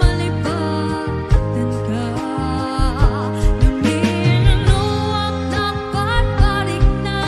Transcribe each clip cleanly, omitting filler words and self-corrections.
Malipatan ka, namin ano ang dapat balik na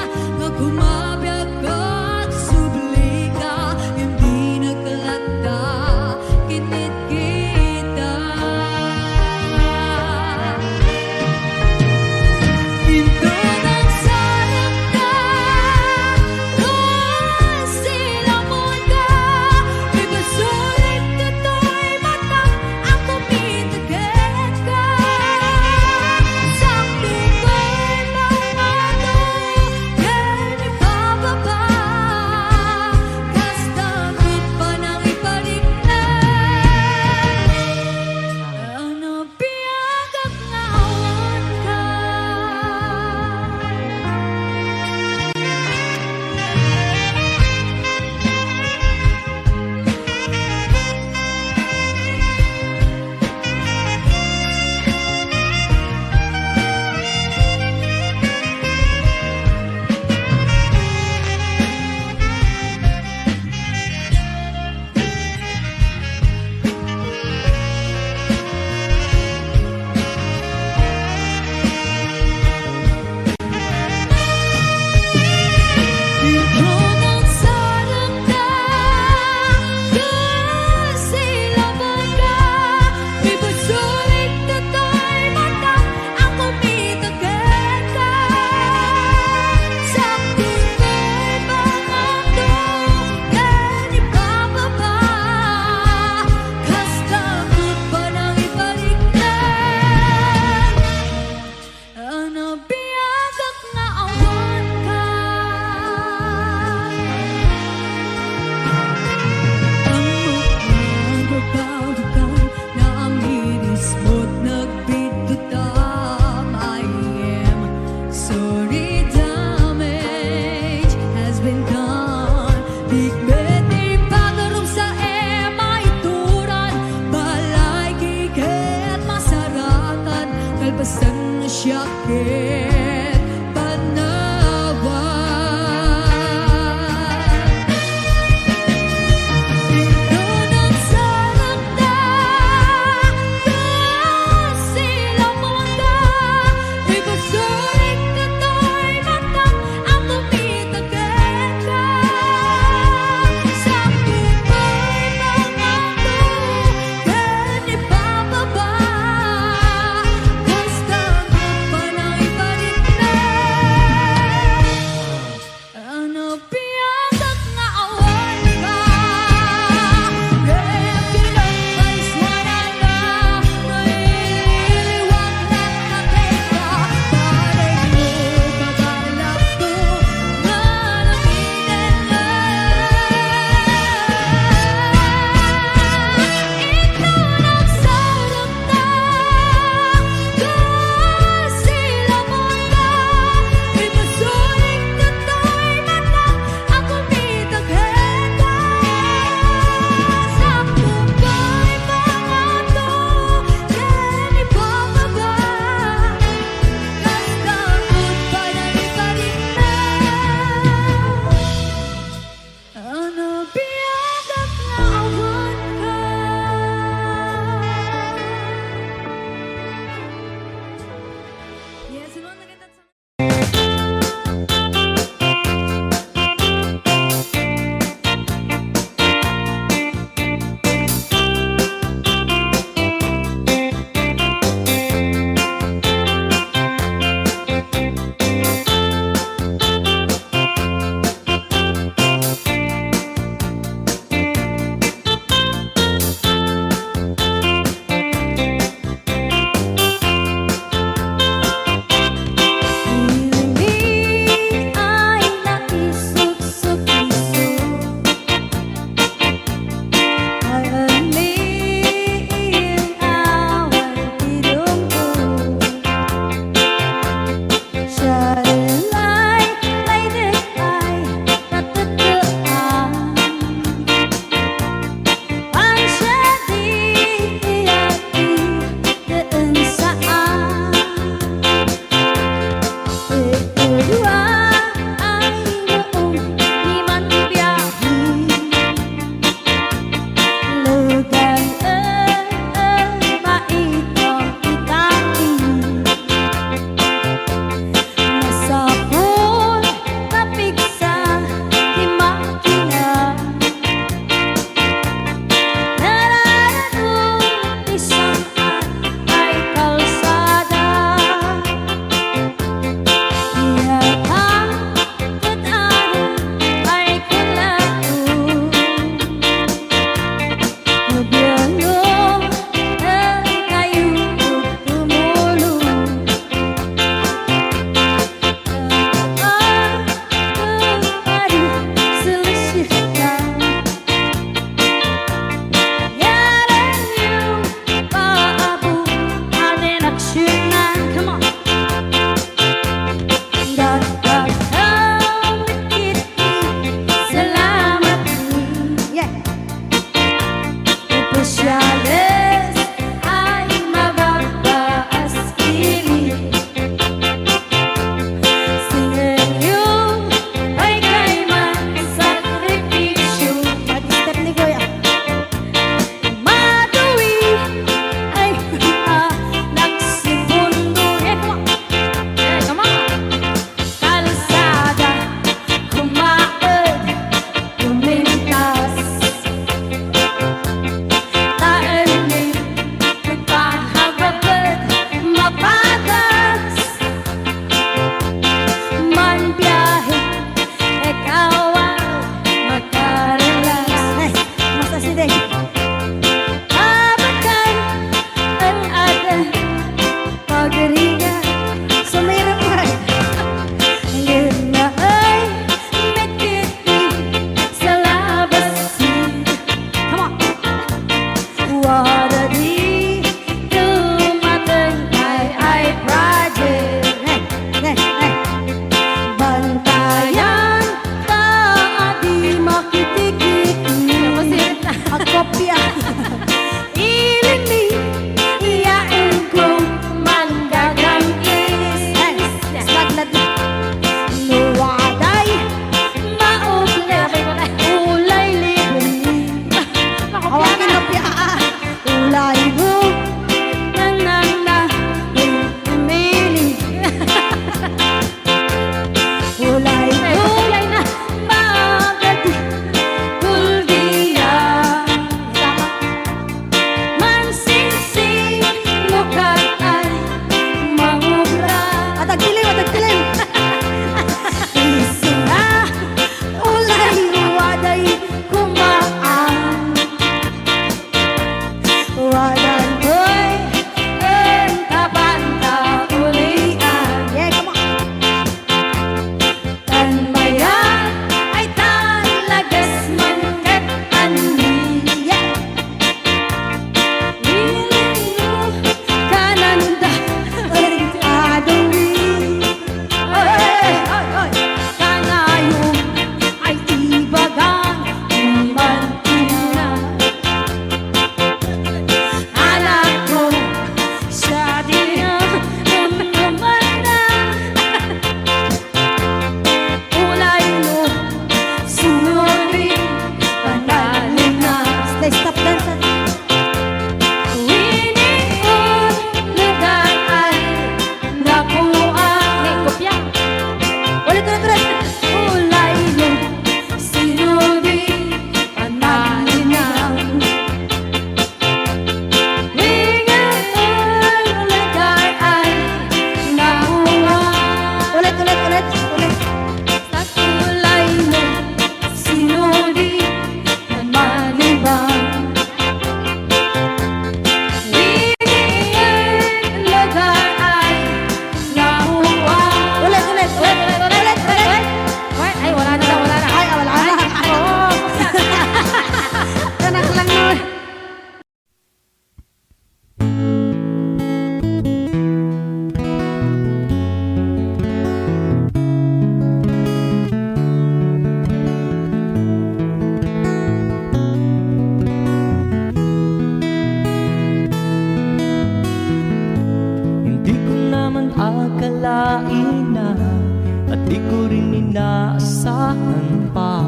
Di ko rin inaasahan pa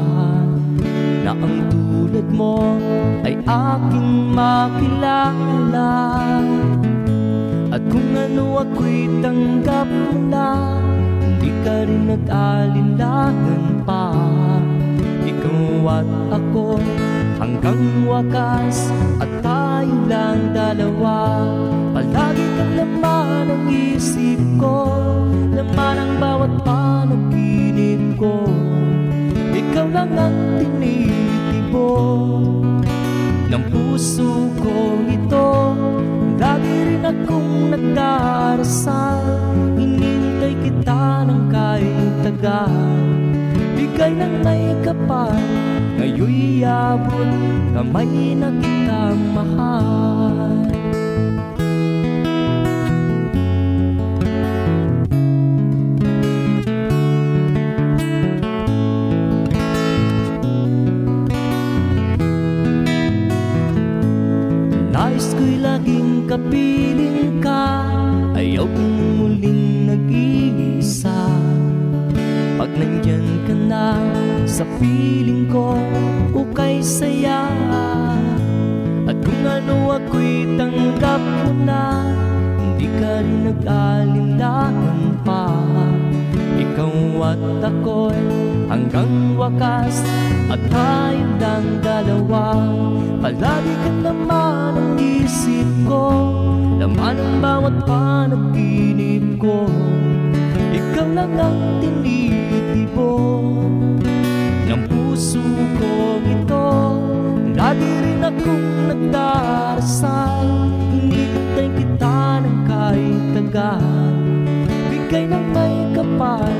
na ang tulad mo ay aking makilala. At kung ano ako'y tanggap mo na, hindi ka rin nag-alinlangan pa. Ikaw at ako hanggang wakas, at tayo lang dalawa. Palagi kang laman ng isip ko, laman ang bawat panaginip ko. Ikaw lang ang tinitibok ng puso ko ito. Lagi rin akong nagdarasal, hinintay kita ng kahit tagal. Bigay ng may kapal, ngayon'y abot kamay na kita mahal. Nais ko'y laging kapiling ka, ayaw kong muling nag-iisa. Pag nandyan ka na sa piling ko, ukay saya. At kung ano ako'y tanggap mo na, hindi ka rin nag-alinlangan pa. Ikaw at ako'y hanggang wakas, at tayo lang dalawa. Palagi ka naman ang isip ko, laman ang bawat panaginip ko. Ikaw lang ang tinitibok ng puso ko ito. Lagi rin akong nagdarasal, hinihintay kita ng kahit tagal. Bigay ng may kapal,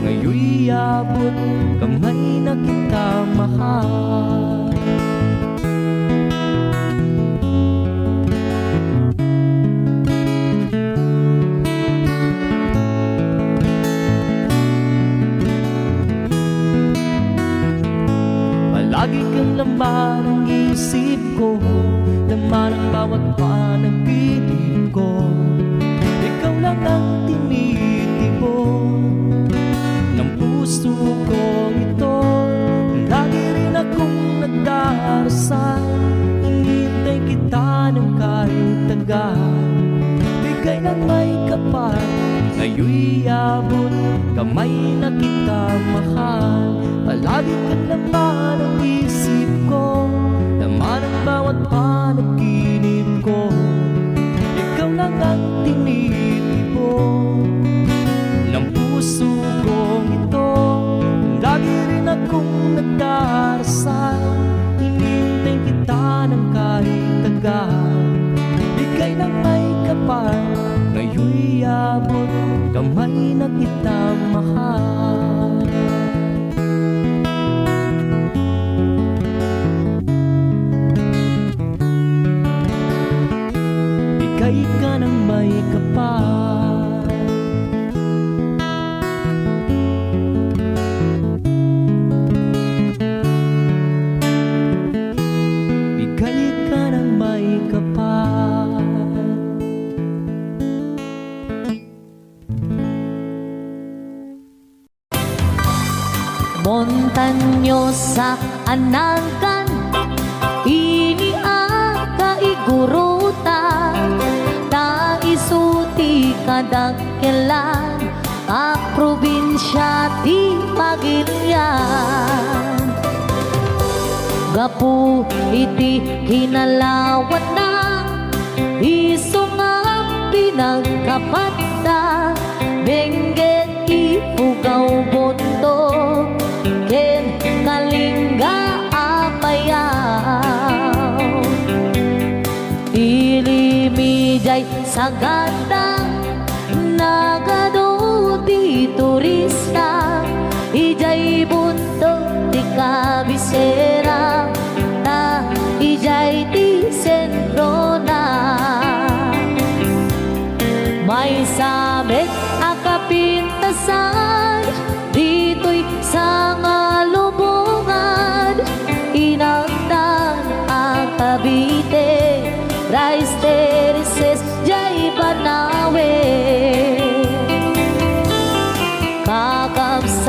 ngayon'y abot kamay na kita mahal. Lagi kang laman ang isip ko, laman ang bawat panaginip ko. Ikaw lang ang tinitibok ng puso ko ito. Lagi rin akong nagdarasal, hinihintay kita ng kahit tagal. Bigay ng may kapal, ngayon'y abot kamay na kita mahal. Palagi ka naman ang isip ko, laman ang bawat panaginip ko. Ikaw lang ang tinitibok ng puso ko ito. Lagi rin akong nagdarasal, hinihintay kita ng kahit tagal. Bigay ng may kapal, ngayon'y abot kamay na kita mahal. Bigay ka ng may kapal, bigay ka ng may kapal. Montanyosa anagan, iniaka iguruta, ta isuti kadagkelan, ang probinsya ti Pagirian. Gapu iti kinalawat na, isungam pinagkapata, bengget ipugaw bondo, ken kalingga apayaw. Ilimijay sagada, nagado di turista, ijay buntong di kabisera, ta ijay di sentro na. May sabit akapintasan, dito'y sa ngalubungan, inagdan ang Cavite, rice terraces jay Banawe. Kakabs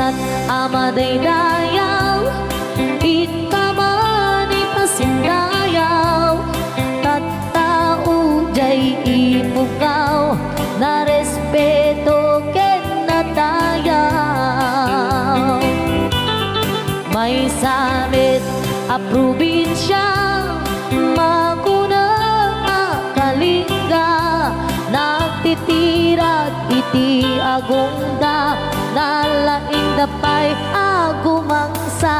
Madaydayaw, itamani pasindayaw, tattao jay ipukaw, na respeto ken natayaw. May samet a probinsya, makuna kalinga, nagtitirat iti agungda, nalaing dapay agumangsa.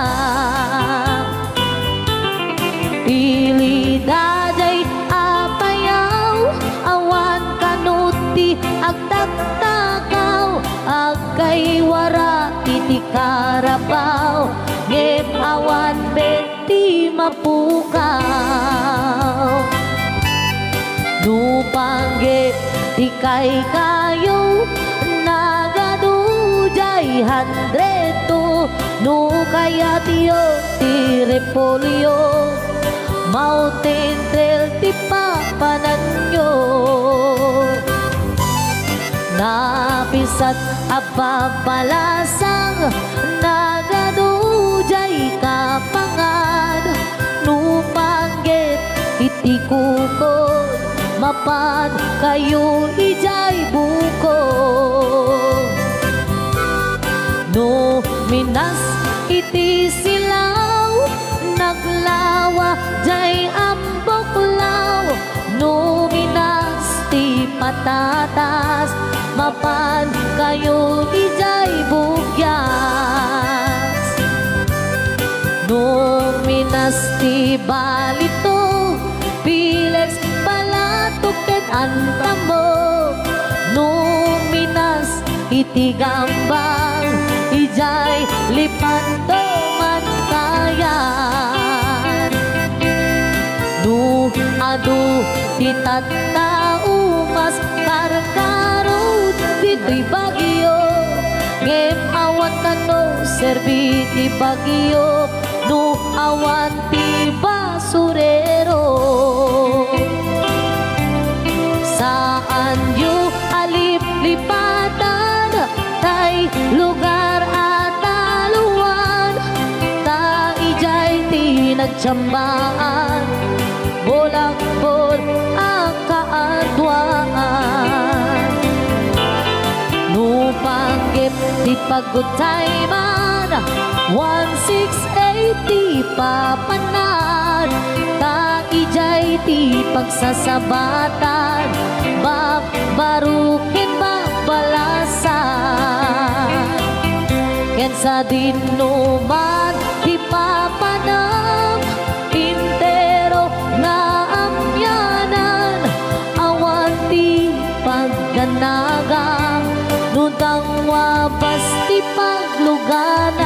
Ilidaday apayaw, awan kanuti agtaktakaw, agkay wara iti karabaw, ngem awan benti mapukaw. Nupanggit di kay kayo, nagadujay handreto, no kaya tiyo ti repolyo, mountain trail ti papananyo. Napisat ababalasang, nagadujay kapangan, nupanggit iti kukod, mapan kayo ijay buko. No minas iti silaw, naglawa jay amboklaw, no minas ti patatas, mapan kayo ijay bugyas. No minas ti balito, pilex balatok ken antamo, no minas iti gambang, ijay lipanto man kayan. No adu ti tattao, mas karkarod dito'y bagyo, ngem awan kano serbi ti bagyo, no awan ti basurero. Saan yu alip-lipatan, tay lugar at aluan, ta ijay ti nagtsambaan, bolak-bol ang kaadwaan. Nupanggit di pagutay man, 1680 papanan, ta ijay ti pagsasabatan, babarukin babalasan. Ken sa dinuman ti papanam, intero nga amyanan, awan ti pagganagang, nudang wabas ti pagluganan.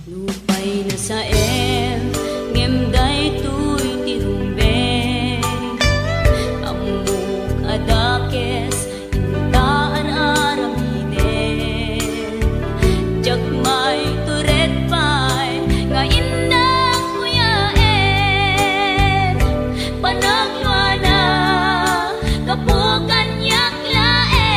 Lupay na sa ngem day tuy tirumbe amuk adakes intaan aramide jagmay turet pay nga indang kuyaen panagwana kapukan yak laen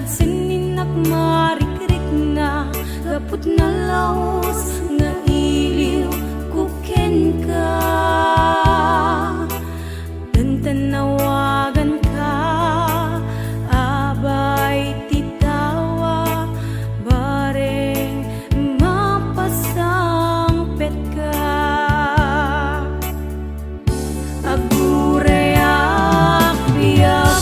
Nadagsinig marikrik na gapot na laos nga iliw kuken ka. Tantanawagan ka, abay titawa, bareng mapasangpet ka. Agurayak biyak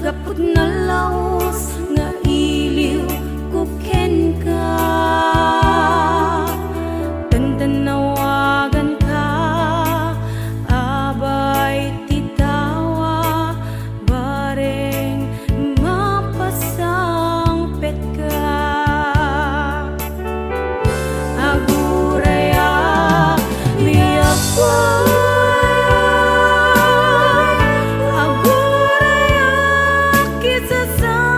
gapot na laos nga iliw kuken ka. Tantanawagan ka, abay titawa, bareng mapasangpet ka. Agurayak biyak sa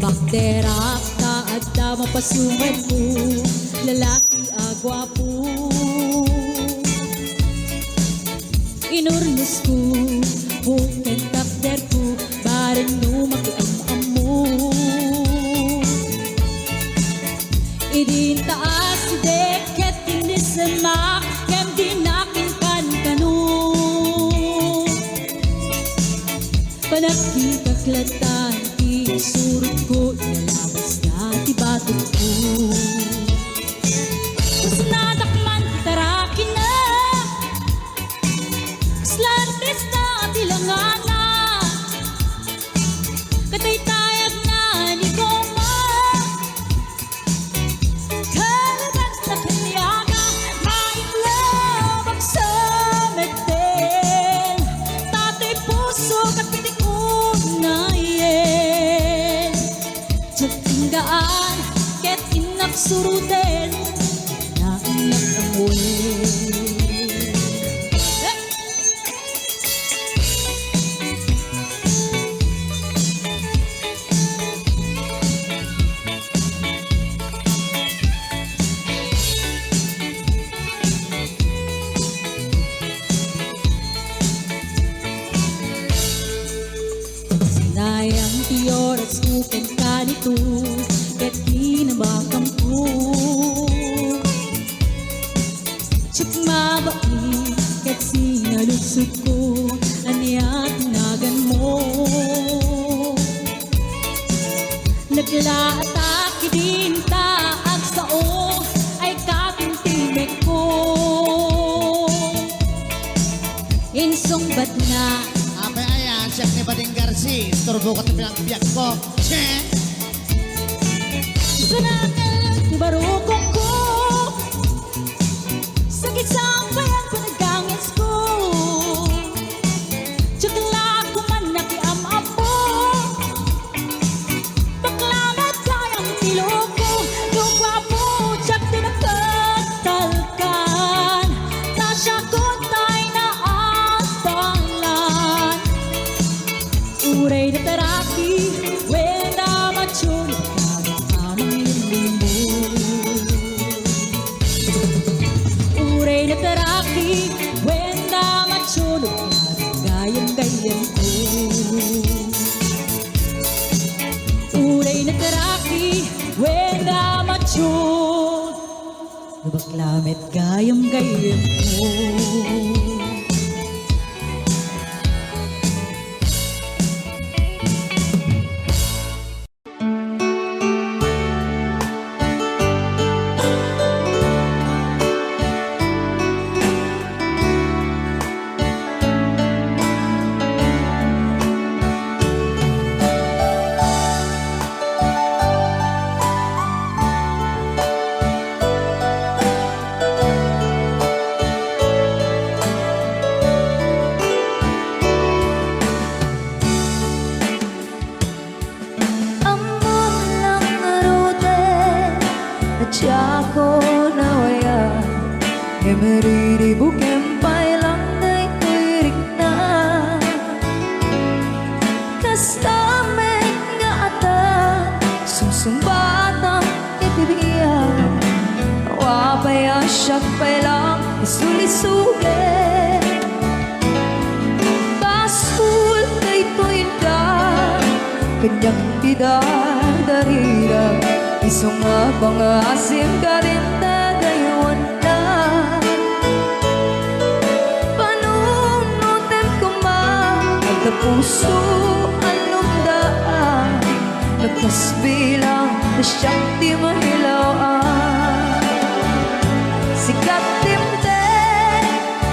Bakderak ta at mapasuman mo, lalaki agwapo. Inurnos ko, bukan takder ko, barang no makiam-am mo. Idin taas si deket, tinisamak, kem dinakin kan kanu. Panakikaklatan, surut ko, ilalabas na tibatok ko. Mas nadakman, tarakin na, slantes na tilangan na, katay-tayag na ni Goma. Kalaban sa kanyaga, mailabag sa medel, tatay puso kapitik unayin. Tinggaan, ket inak suruten, na inak amuin. Sinayang tiyoras kuken kanito, ket kinabakam ko. Chikmabai, ket sinalusot ko, anya tinagan mo. Naglatak din taag sao, ay katintimek ko. Insong ba't nga, Apa ayan, siya ni Bading Garci, turbo ka tabi ang biyak ko. Che! sanakal barukok ko, sakit sambayan panagangits ko. Tsakla ko man nakiam-am mo, baklamat kayang tilo ko. Yung gwapo, tsak tinagkatalkan, tasya ko tay na atalan. Uray na taraki, wenda machong na taraki, wenda machulog gayang-gayang ko. Uray na taraki, wenda machulog baklamet gayang-gayang ko. Ako nawaya, emeriri bukem pailang day tuirik na. Kastamek nga ata, susumbatang itibiyan. Wapaya siyak pailang isulisuge. Basul kay tuinda, kanyang bidadarira. Isong pangasim ka rin tagayon na. Panunutin ko man ang puso anong daan. Nagkasbilang na siyang di mahilawaan. Sikat timte,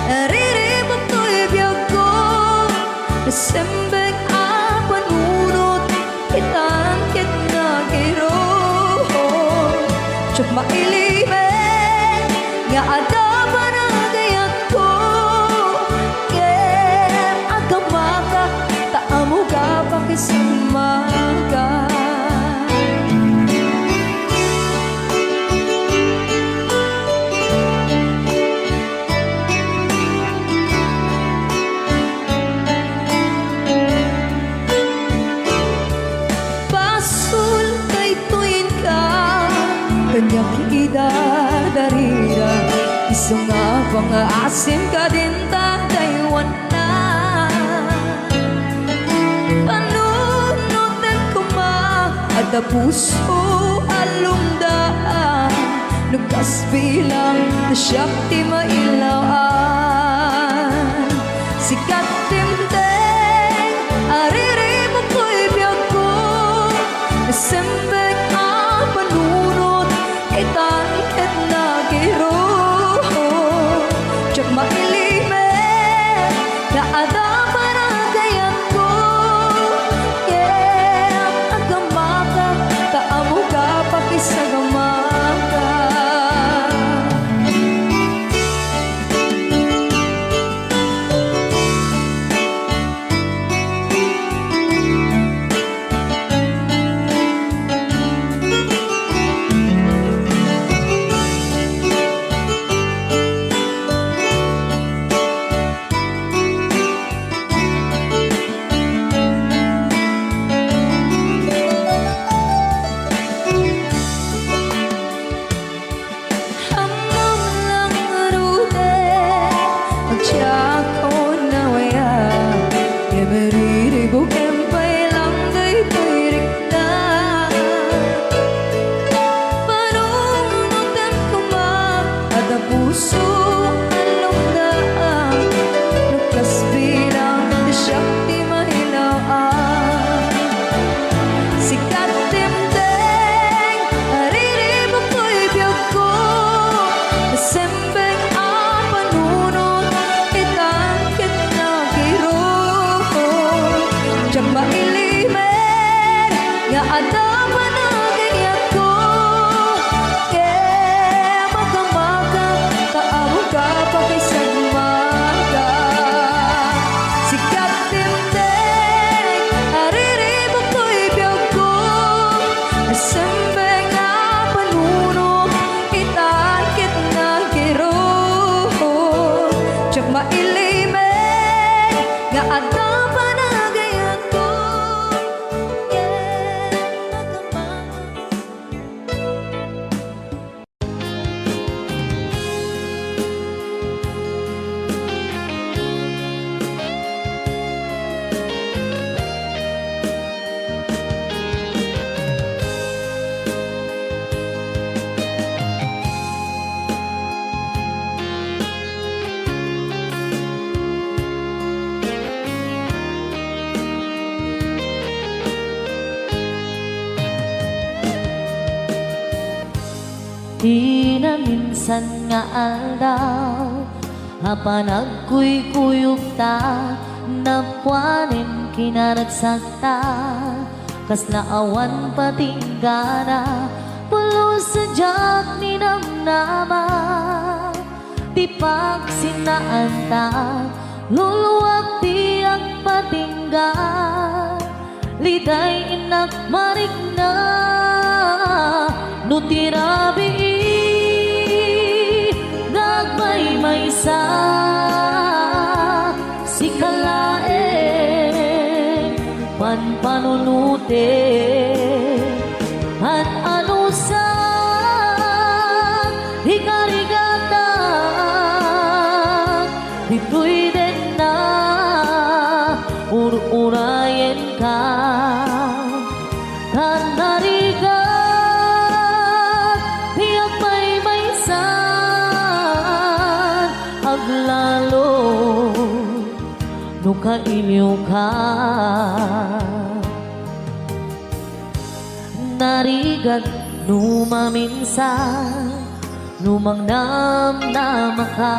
nariribot to'y biyag ko. Nasembek ang panunot, kitang kitna giro. Chok mailimen, nga ada panagayat ko. Ken agamaka, taamo ka pakisamaga. banyak idadarira iso nga pang-asim ka din tataywan na panunutan ko ma ada puso alumdaan lukas bilang na siyakti mailawaan sikat timteng aririmo ko'y biyag ko nasembek ang panunod itangkit na giro tsak mailimen na adapan ang gayan ko yeah agamaka taamo ka pakisagamaka puso alumdaan lukas bilang di siyakti mahilawaan sikat timteng aririmo ko'y biyag ko nasembeng ang panunod itangkit na giro tsak mailimen nga adapan na ganyan ko pakisagmaga sikat timteng aririmo ko'y biyag ko nasembeng ang panunod itangkit na giro tsak mailimen nga adapan na ganyan ko yeah Di na minsan nga aldaw hapanagkuy-kuyog ta napwanin kinaragsakta kas naawan patinggana pulo sa jak ni namnama di pagsinaan ta luluwag di ang patingga liday inak marigna nutirabi nagmay-maysa si kalae panpanunute at ano sa hikarigata di pwede na urayen ka kanariga aglalo nung kailiw ka narigat numaminsan numang namnama ka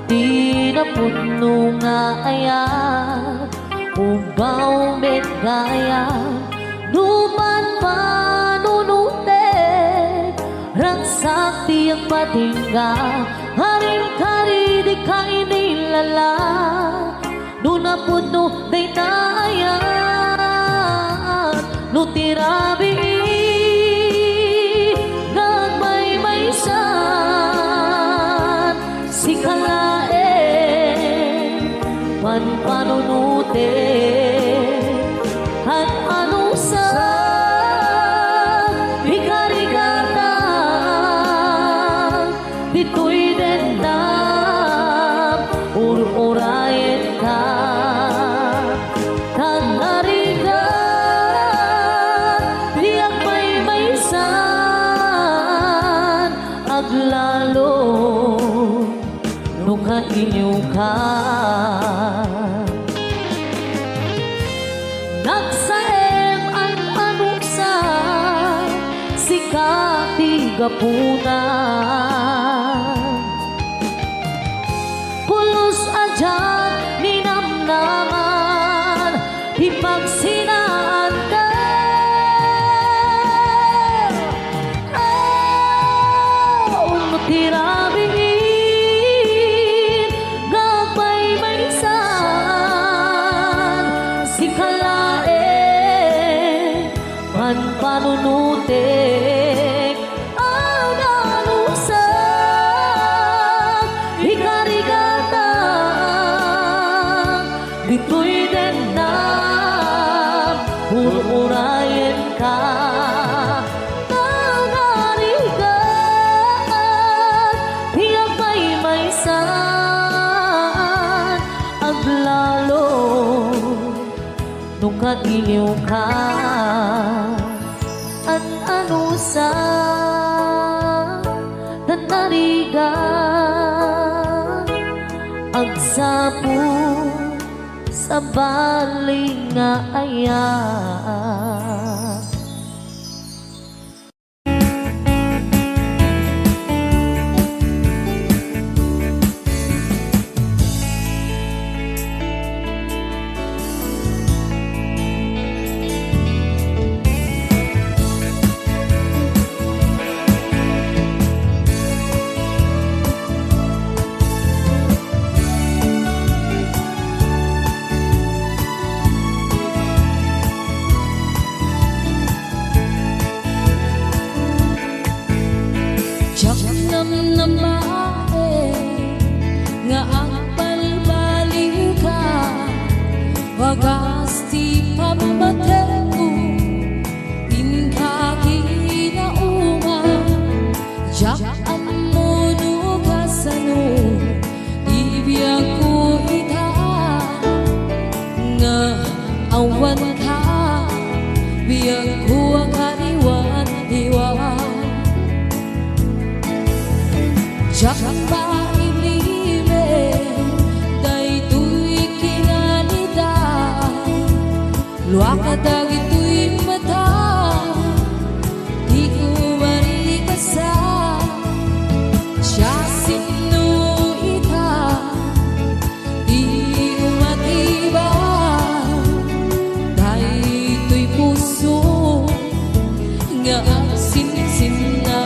di na puno nga aya ugaw met gaya numan panunute rangsak di ang patingga haring kari di ka inilala nuna puno day naayat nutirabi nagmay-maysan si kalae panpanunute at ano sa bikarigata aglalo no kainyo ka. Nagsaem ang anuksa sikati gapunan. Pulos adyan ninamnaman ipagsinaan ka. Tirabihin gabay maysan si kalae man panunutik ang alusang ikarigatan dito'y dendam ururayin ka. Nung kaginyo ka ang ano sa nanarigan ang sapo sa baling nga ayan. Nga ang balbaling ka wagas ti pamateko inkaki na uma jak ang muno kasano ibiyag ko ita nga awan ka biyag ko ang kariwan iwan jak ba luaka dagito'y mata di ko marikasa siya sino ita di ko matiba dahito'y puso nga sinsin na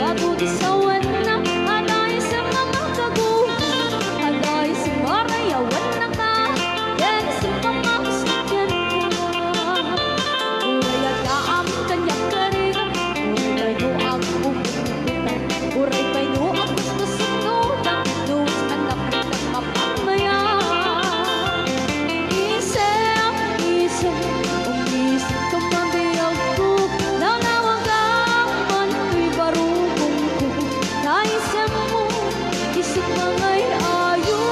bago di sawan na alay sa mga kaguhan, alay sa marayawan na ka, yan sa mga sakyan ka. Uray agaam kanyak karira, uray no ang pupunta, uray kay no ang gusto sunudan, nus anak rin ang mapamaya. Isip, isip, umisip ka mabiyag ko, nanawagan man ko'y barugong ko. Naisip mo, isip na nga'y ayo,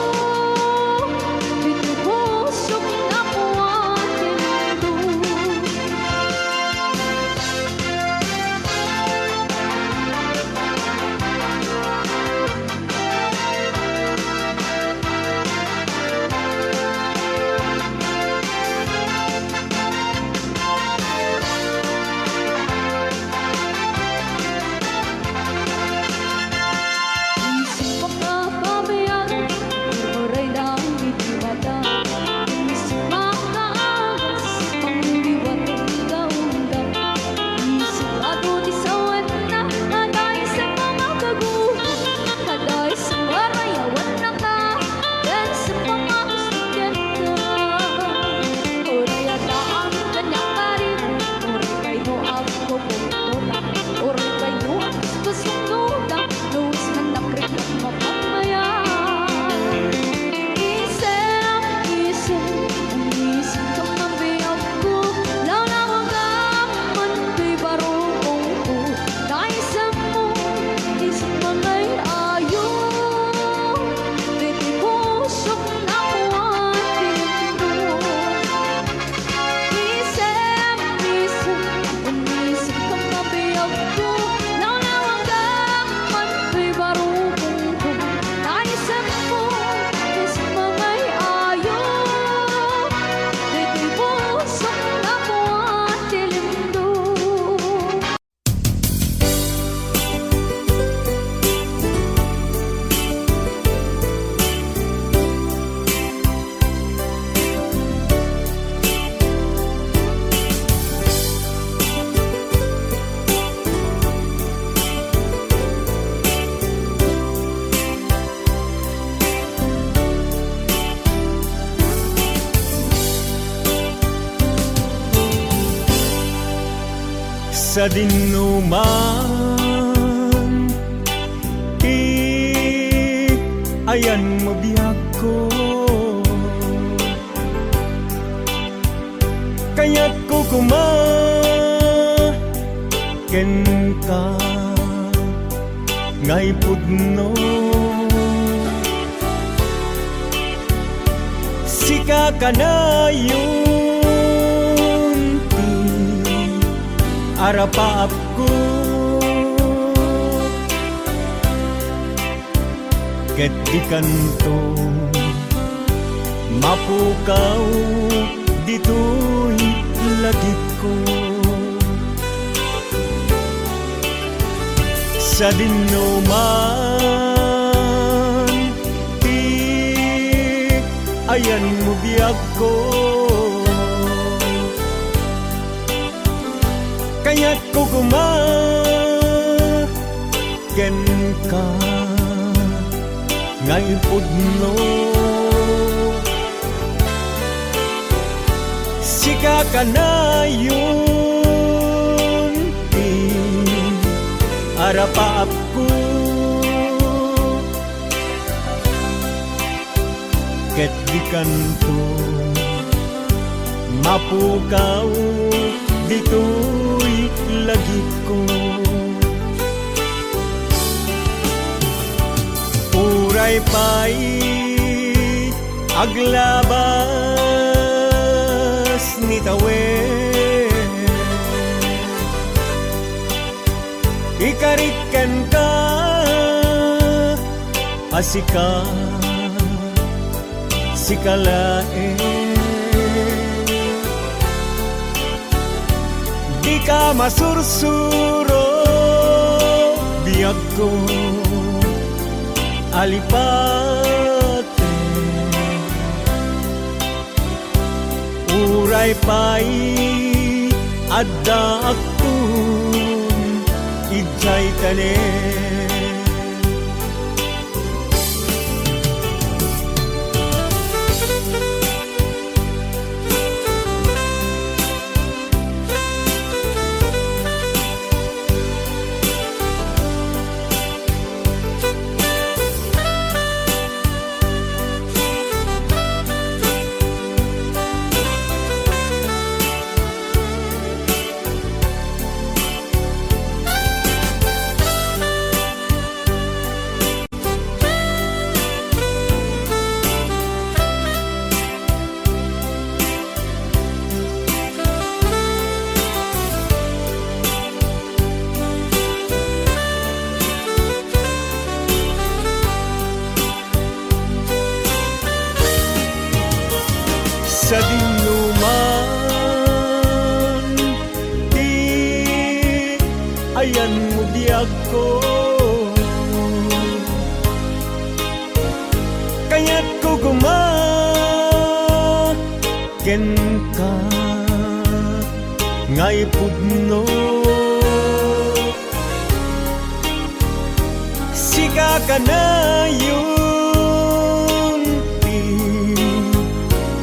binubusok na ko atin ito. Isip ka pabayag, uray lang itiwala. Isip makaagas, pangliwat ang gaundang. Isip bago di sawan na, haday sa mga kaguhan, haday sa marayawan na ka, yan sa mga sakyan ka. Uray agaam kanyak karira, uray kay no ang pupunta, uray kay no ang gusto sunudan, nus anak rin ang mapamaya. Isip, isip, umisip ka mabiyag ko, nanawagan man ko'y barugong ko. Naisip mo, isip na nga'y ayo, binubusok na ko atin ito. Isip, isip, umisip ka mabiyag ko, nanawagan man ko'y barugong ko. Naisip mo, isip na nga'y ayo, binubusok na ko atin ito. Sa dinuman ayan mo biyag ko, kaya't ko kumaken ka ngay pudno. Sika ka na yun arapaap ko, ket di kanto mapukaw dito'y lagip ko. Sa dinuman ayan mo biyag ko, kaya't ko kumaken ka ngay pudno. Sika ka na yun arapaap ko, ket di kanto mapukaw dito'y lagip ko. Uray pa'y aglabas ni tawen, ikariken ka asika sikalae. Di ka masursuro biyag ko alipate, uray pa'y adda akong ijay tanen. Sa dinuman di ayan mo diag ko, kaya't ko gumaken ka ngay pudno. Sika ka na yun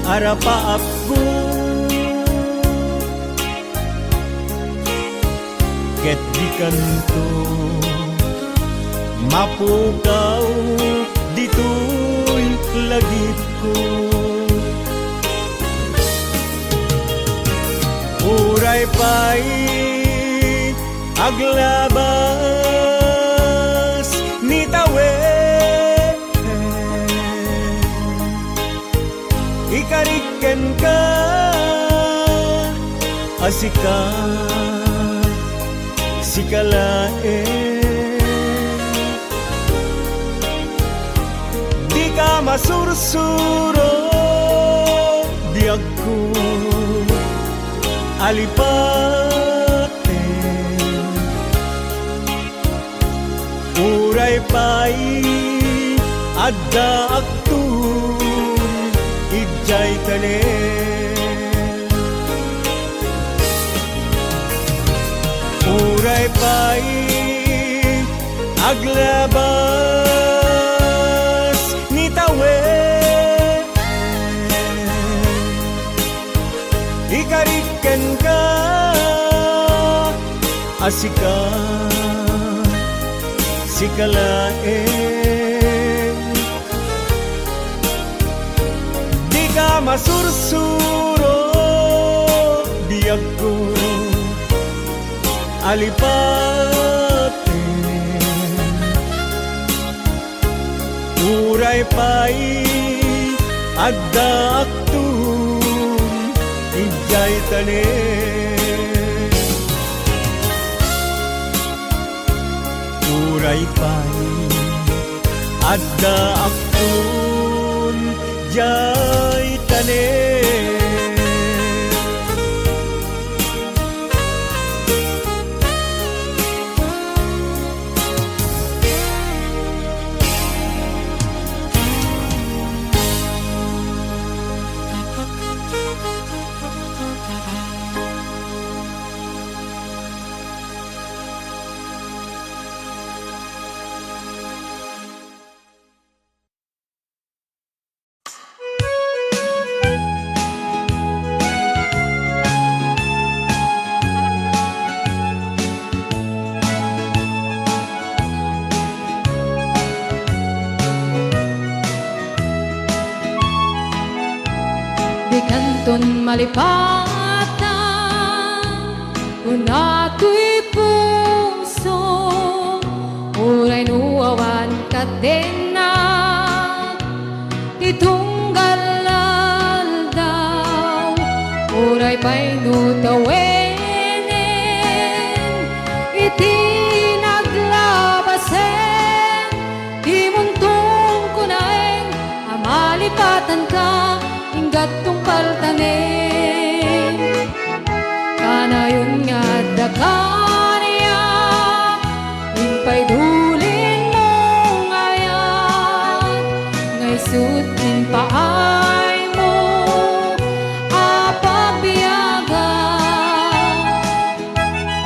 arapa ako, ket di kanto mapukaw dito'y lagit ko. Uray pa'y aglabas ni tawe, ikariken ka asika sikalae. Di ka masursuro diag ko alipate, uray pa'y adda aktun ijay tanen. Uray pa'y aglabas ni tawe, ikariken ka asika sikalae. Di ka masursuro diag ko alipate, uray pa'y adda aktun ijay tanen. Uray pa'y adda aktun ijay tanen. Di kanton malipat na kung ato'y puso, uray nuawan kadena itunggal daw, uray pa'y nutawenen itinaglabasen, di muntong kunaeng amalipatan ka inggat tungkal tanen. Kanayon nga dakaniya impay dulin mong ayan, ngay sutin paay mo apagbiyaga,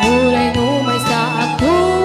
uray numay sa ako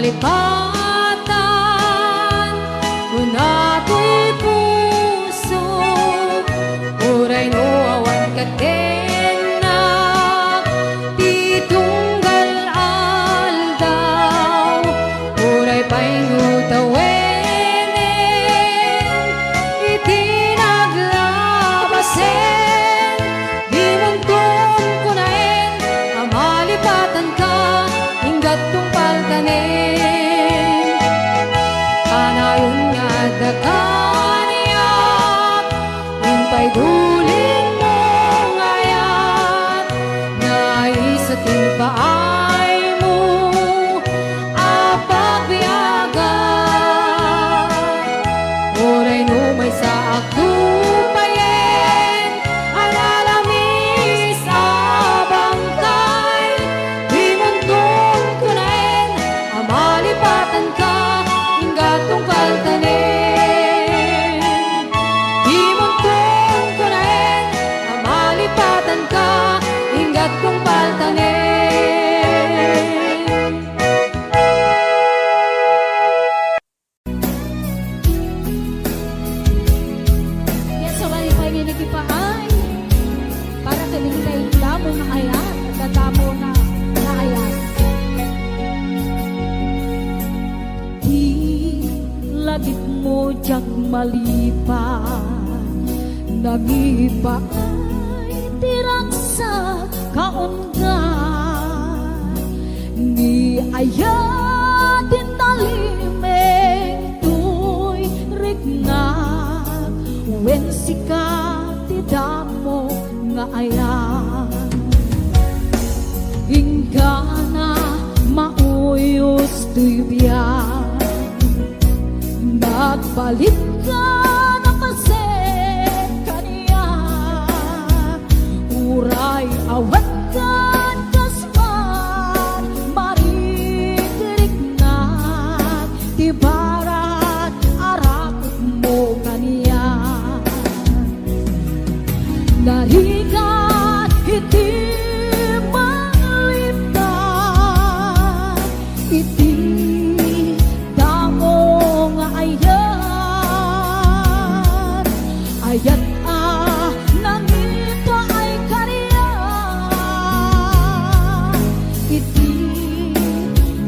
malipatan kung ako'y puso uray no awan kadena titunggal aldaw uray pa'y ngutawenen itinaglabasen di mong kunain ang malipatan ka hinggat tungpal kanin kanayon nga dakaniyak hintay duling mo ngayat nais at timpaay mo apagbiagan oray no may sa aktupayen alalamis abangkay di mong kunain ang malipatan ka hinggat tungkal tanin di mong kunain ang malipatan ka hinggat tungkal tanin. Yan sa malipay ni nagipaay para kami kay damo na ayat at damo na ayat. Di labit mo jak malipat nagipa ay tirang sa kaundan ni ayatin talimeng tuy rignat wen sikat ti damo nga ayan ingkana mauyos tuy biyak nagbalik ka na kasi kaniya uray awat kan kasman maritirik na ti barat arakot mo kaniya narigat iti maliptan iti damo nga ayan ayat nangita ay kaniya iti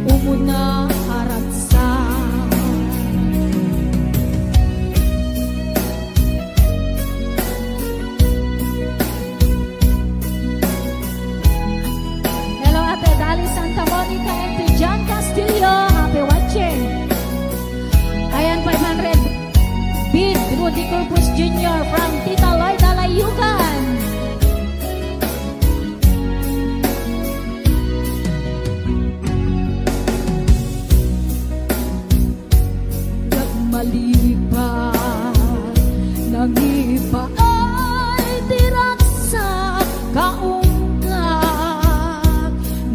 umuna aratsa Hello, Ate Dali Santa Monica and to John Castillo. Happy watching. Ayan, 500 bid Rudy Corpus Jr. from Tita Loy Dalayugan. malipat nangipa ay tirak sa kaungkat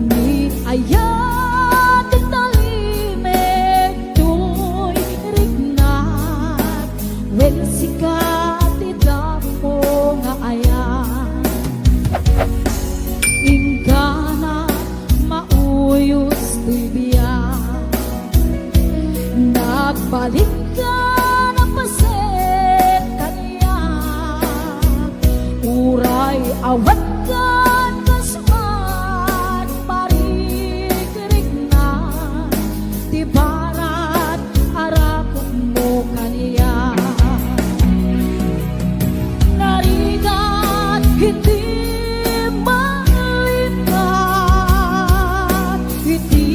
ni ayat talimeg tuy rignat wen sikat idamo nga ayan ingkana mauyos tuy biyak nagbalik ka na paset kaniya uray awat kan kasman parikirig na ti barat arakot mo kaniya narigat hindi malipat iti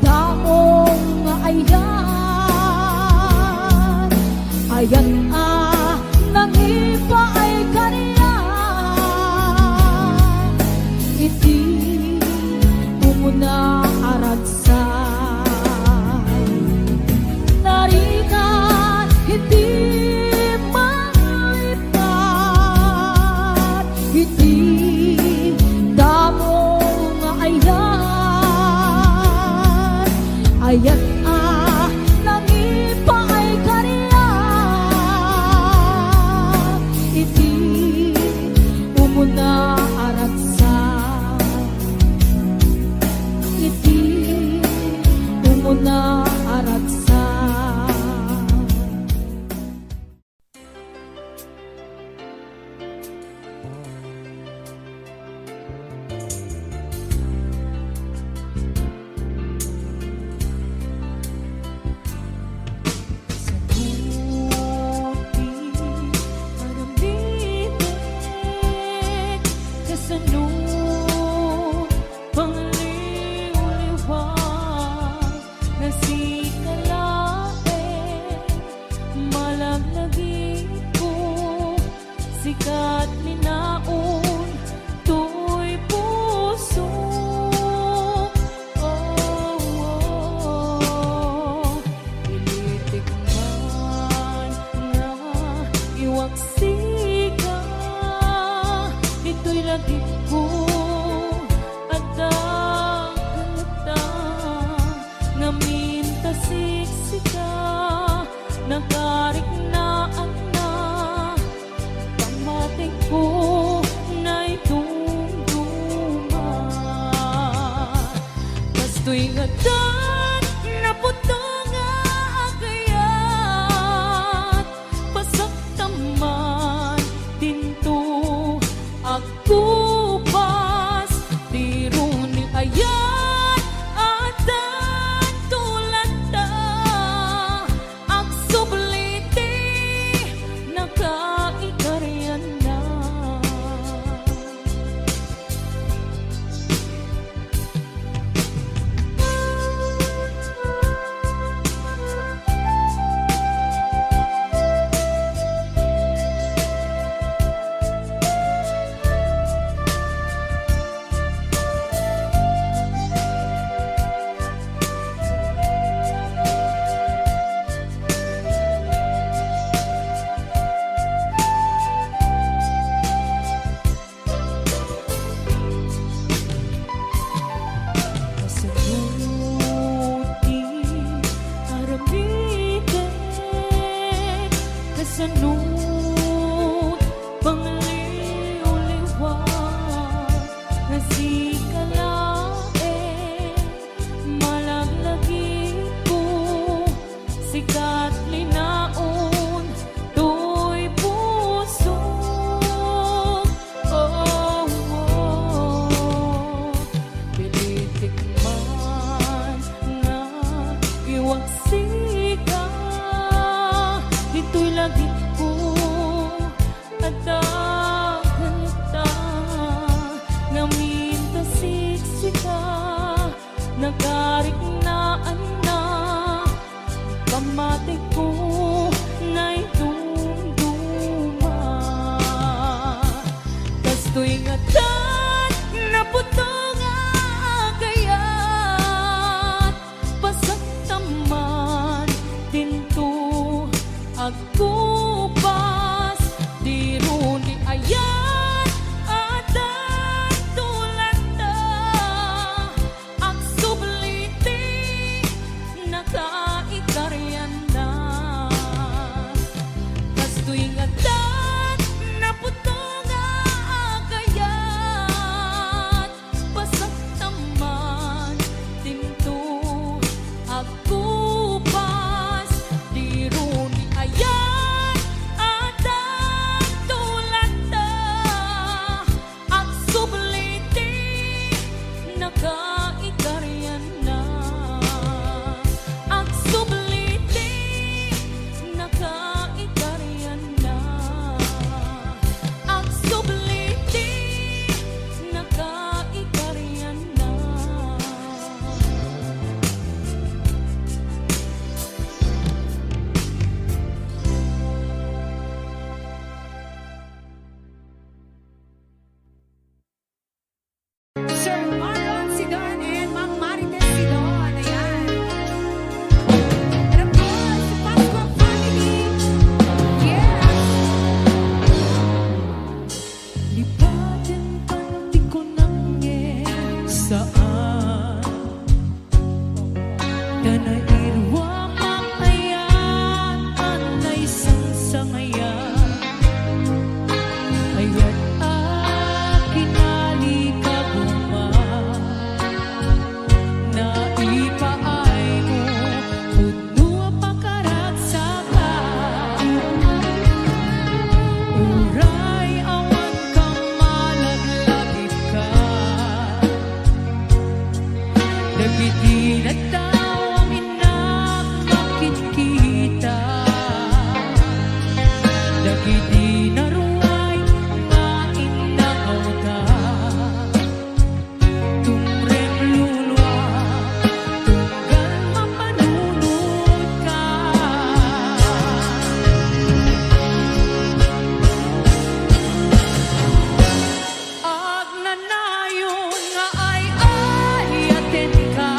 damong ayan ayan nangipa ay kaniya iti umuna aratsa narigat hindi malipat iti damong ayan ayan nangipa ay kaniya iti umuna aratsa iti Kastoy nga tan naputo nga agayat pasak taman tinto agkupas tiro ni ayat atan tulad ta agsubliti nakaikaryan na. Kasanuti aramitin kasanut pangliw-liwag nasikalain malaglagi ko sikat linaon to'y puso. Oh, pilitik man nga iwagsika dito'y lagi ko at dagalita ngaminta siksika nagarik na ana pamati ko na'y dumduma. Kastoy nga tan naputo nga agayat pasak taman tinto agkupas tiro ni ayat atan tulad ta agsubliti nakaikaryan na. Kastoy nga tan naputo nga agayat pasak taman tinto agkupas tiro ni ayat atan tulad ta agsubliti nakaikaryan na. Agsubliti nakaikaryan na. Agsubliti nakaikaryan na. Sir Marlon Sidon and Ma'am Marites Sidon. Ayan. And of course, the Pasqua family. Yes. Lipatin panti ko nang saan Danairwa makayan Anay sangayan Ayat akinali ka buma Na ipaay mo Puno pakaragsaga Uray awan kang malaglagit ka Nagiti na tao ang inakmakikita Nagiti na ruway nga inakawta Tumrem lulwa tunggal mapanunod ka Agnanayon nga ay ayaten ka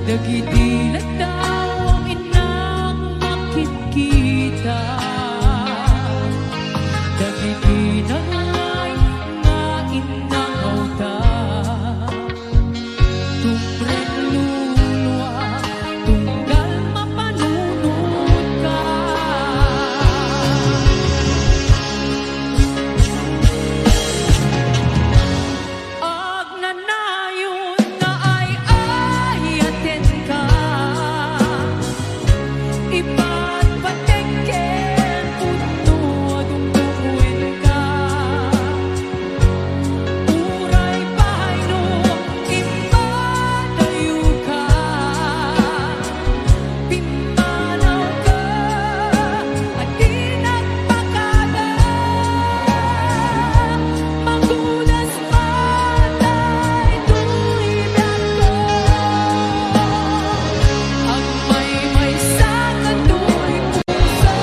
Dagiti daw ang inang makikita. Dagiti nanay nga inang awta. Tumreng lulwa, tunggal mapanunod ka. Ag nanayon nga ay ayaten ka. Iba't patengken puno dungdunguin ka. Uray pahayno impadayo ka. Pimanaw ka at di nagpakada. Magulas patay tuibag ko. Ang may sakit tu'y puso.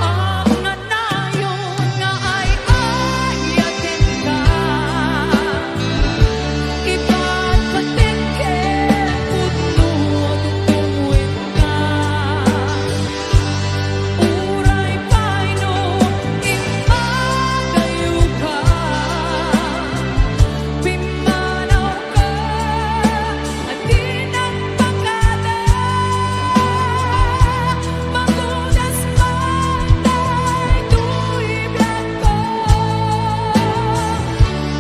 Ang nanayon nga ay ayaten ka. Iba't patengken puno dungdunguin ka. Uray pahayno impadayo ka. Pimanaw ka at di nagpakada. Magulas patay tuibag ko.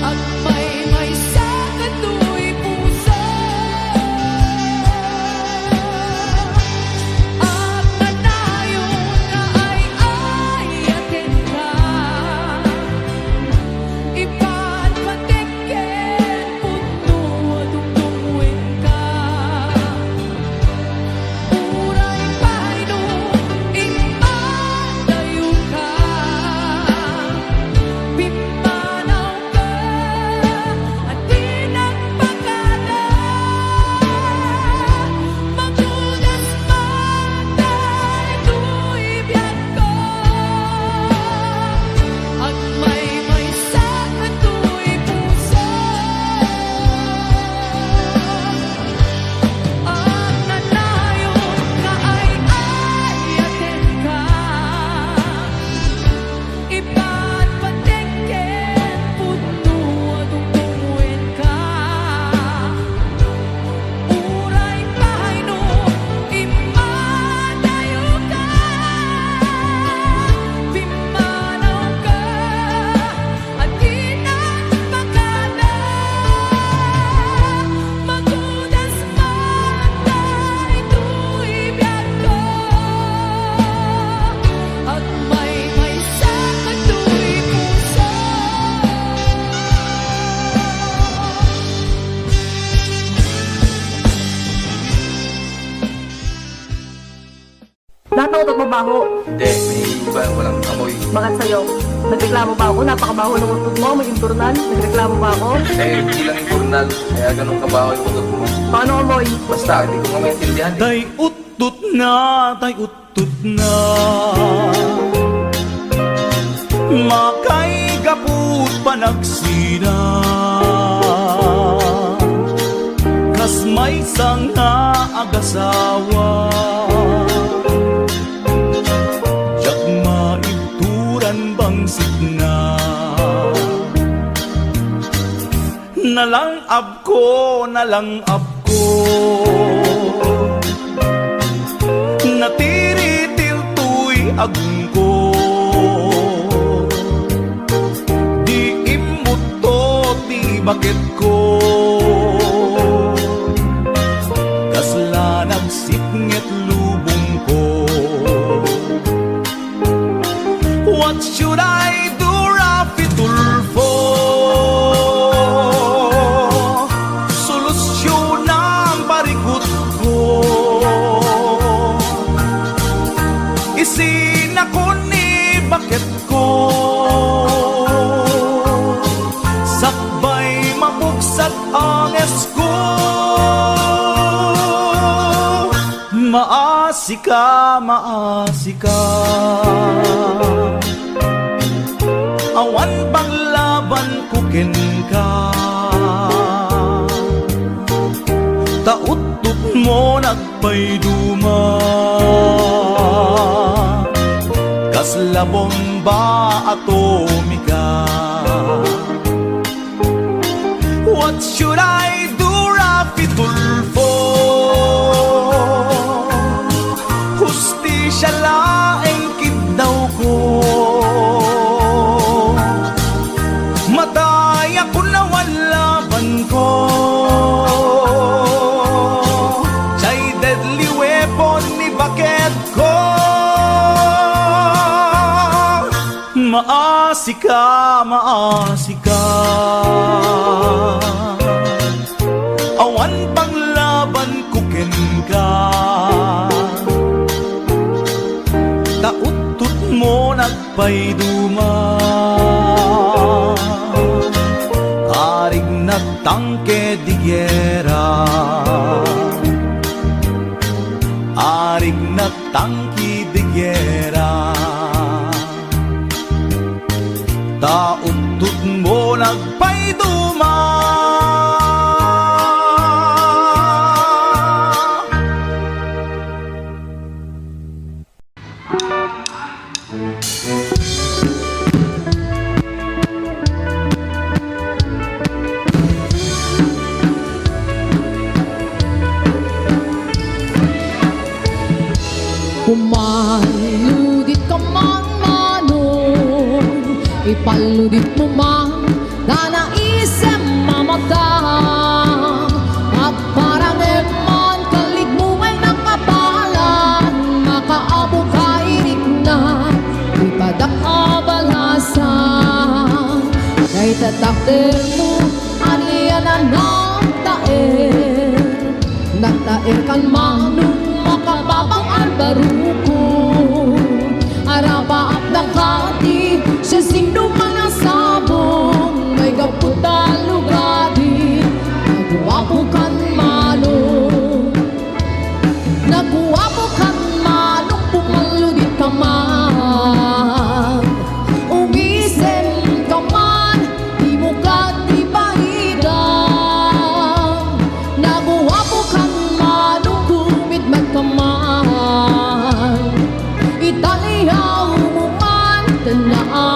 At may sakit tu'y puso. At nanayon nga ay ayaten ka. Iba't patengken puno dungdunguin ka. Uray pahayno impadayo ka. Pimanaw ka at di nagpakada. Magulas patay tuibag ko. At may sakit tu'y puso. Ang nanayon nga ay ayaten ka. Iba't patengken puno dungdunguin ka. Uray pahayno impadayo ka. Pimanaw ka at di nagpakada. Magulas patay tuibag ko. At may sakit tu'y puso. Natakot at mabaho. Hindi, may iba, walang amoy. Bakit sa'yo? Nagreklamo ba ako? Napakabaho ng utot mo, may impurnan. Nagreklamo ba ako? Eh, hindi lang yung journal, kaya ganun kabaho yung utot mo. Paano amoy? Basta, hindi ko nga maintindihan. Tay utut na. Makay gaput panagsina. Kas may sanga agasawa. Jak maibturan bangsit na. Nalangab ko. Natiritil tuy agong ko. Di imot to ti bakit ko. Kasla nagsipnget lubong ko. What should I do, Rafi Tulfo? maasika awan panglaban kuken ka tautut mo nagpayduma kasla bomba atomika. What should I do, Rafi Tulfo? Hustisya laeng daw ko. Matay ako na walaban ko. Siya'y deadly weapon ni bakit ko. Maasika, maasika awan panglaban kuken ka tautut mo nagpayduma arig nagtangke di gera arig nagtangki di gera tautut mo nagpayduma. Pumaludit ka man manon, ipaludit mo man na naisip mamatang. Pagparangin man kalig mo ay nakabalan, makaabo kairik na ipadakabalasan. Kay tatakder mo aniya na nagtaer kan manong makababang albaruko. Arabaap ng kati sa sino man ang sabong may gaputa lugadi. Nagwapo kan manong, nagwapo kan manong, pumaludit ka man. Umisem ka man, di mo ka di bahidang. Nagwapo kan manong, kumit man ka man. Italiyaw mo man, tanaan